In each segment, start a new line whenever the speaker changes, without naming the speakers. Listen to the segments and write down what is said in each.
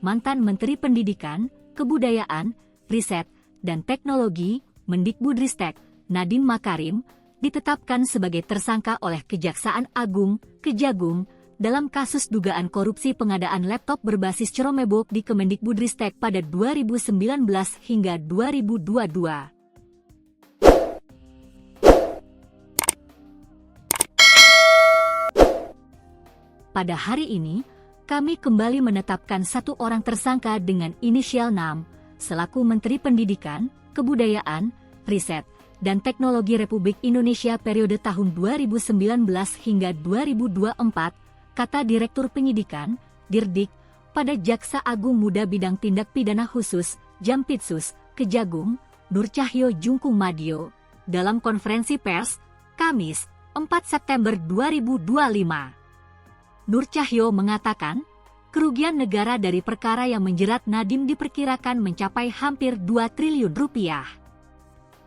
mantan Menteri Pendidikan, Kebudayaan, Riset, dan Teknologi, Mendikbudristek, Nadiem Makarim, ditetapkan sebagai tersangka oleh Kejaksaan Agung, Kejagung, dalam kasus dugaan korupsi pengadaan laptop berbasis Ceromebook di Kemendikbudristek pada 2019 hingga 2022. Pada hari ini, kami kembali menetapkan satu orang tersangka dengan inisial NAM, selaku Menteri Pendidikan, Kebudayaan, Riset, dan Teknologi Republik Indonesia periode tahun 2019 hingga 2024, kata Direktur Penyidikan, Dirdik, pada Jaksa Agung Muda Bidang Tindak Pidana Khusus, Jampitsus, Kejagung, Nur Cahyo Jungkung Madyo, dalam konferensi pers, Kamis, 4 September 2025. Nur Cahyo mengatakan, kerugian negara dari perkara yang menjerat Nadiem diperkirakan mencapai hampir 2 triliun rupiah.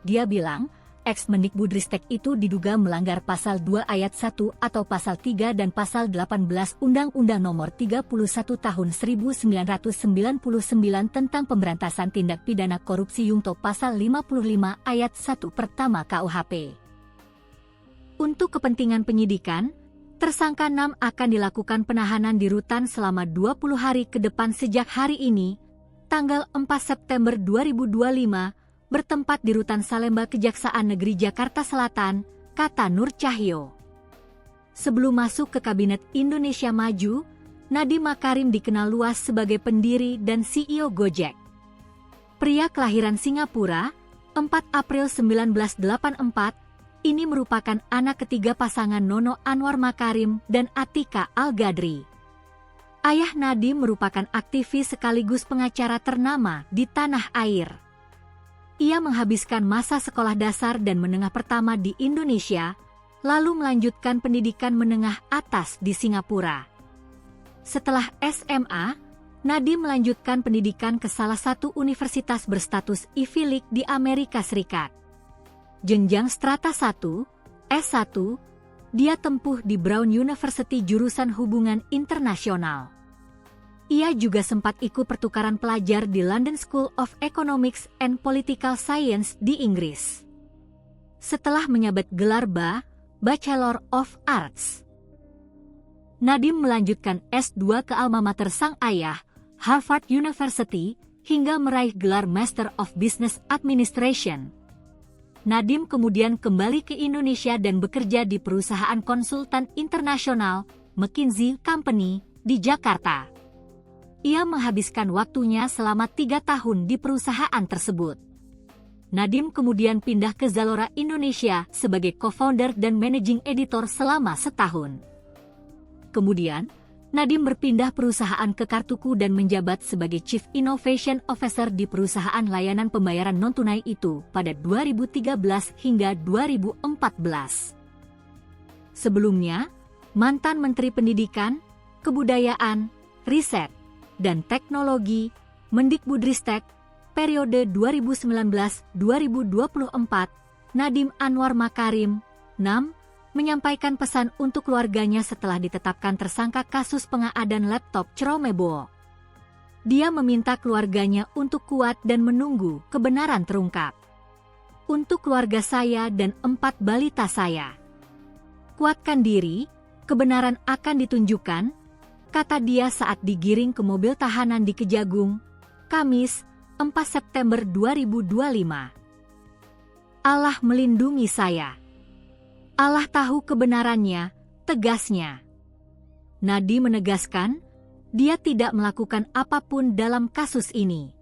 Dia bilang, ex-Mendikbudristek itu diduga melanggar Pasal 2 Ayat 1 atau Pasal 3 dan Pasal 18 Undang-Undang Nomor 31 Tahun 1999 tentang Pemberantasan Tindak Pidana Korupsi Yungto Pasal 55 Ayat 1 Pertama KUHP. Untuk kepentingan penyidikan, tersangka NAM akan dilakukan penahanan di rutan selama 20 hari ke depan sejak hari ini, tanggal 4 September 2025, bertempat di Rutan Salemba Kejaksaan Negeri Jakarta Selatan, kata Nur Cahyo. Sebelum masuk ke Kabinet Indonesia Maju, Nadiem Makarim dikenal luas sebagai pendiri dan CEO Gojek. Pria kelahiran Singapura, 4 April 1984, ini merupakan anak ketiga pasangan Nono Anwar Makarim dan Atika Al-Gadri. Ayah Nadiem merupakan aktivis sekaligus pengacara ternama di tanah air. Ia menghabiskan masa sekolah dasar dan menengah pertama di Indonesia, lalu melanjutkan pendidikan menengah atas di Singapura. Setelah SMA, Nadiem melanjutkan pendidikan ke salah satu universitas berstatus Ivy League di Amerika Serikat. Jenjang strata 1, S1, dia tempuh di Brown University jurusan Hubungan Internasional. Ia juga sempat ikut pertukaran pelajar di London School of Economics and Political Science di Inggris. Setelah menyabet gelar Bachelor of Arts, Nadiem melanjutkan S2 ke alma mater sang ayah, Harvard University, hingga meraih gelar Master of Business Administration. Nadiem kemudian kembali ke Indonesia dan bekerja di perusahaan konsultan internasional, McKinsey Company, di Jakarta. Ia menghabiskan waktunya selama 3 tahun di perusahaan tersebut. Nadiem kemudian pindah ke Zalora Indonesia sebagai co-founder dan managing editor selama setahun. Kemudian, Nadiem berpindah perusahaan ke Kartuku dan menjabat sebagai Chief Innovation Officer di perusahaan layanan pembayaran non-tunai itu pada 2013 hingga 2014. Sebelumnya, mantan Menteri Pendidikan, Kebudayaan, Riset, dan Teknologi, Mendikbudristek, periode 2019-2024, Nadiem Anwar Makarim, NAM, menyampaikan pesan untuk keluarganya setelah ditetapkan tersangka kasus pengadaan laptop Ceromebook. Dia meminta keluarganya untuk kuat dan menunggu kebenaran terungkap. Untuk keluarga saya dan 4 balita saya, kuatkan diri, kebenaran akan ditunjukkan, kata dia saat digiring ke mobil tahanan di Kejagung, Kamis, 4 September 2025. Allah melindungi saya. Allah tahu kebenarannya, tegasnya. Nadiem menegaskan, dia tidak melakukan apapun dalam kasus ini.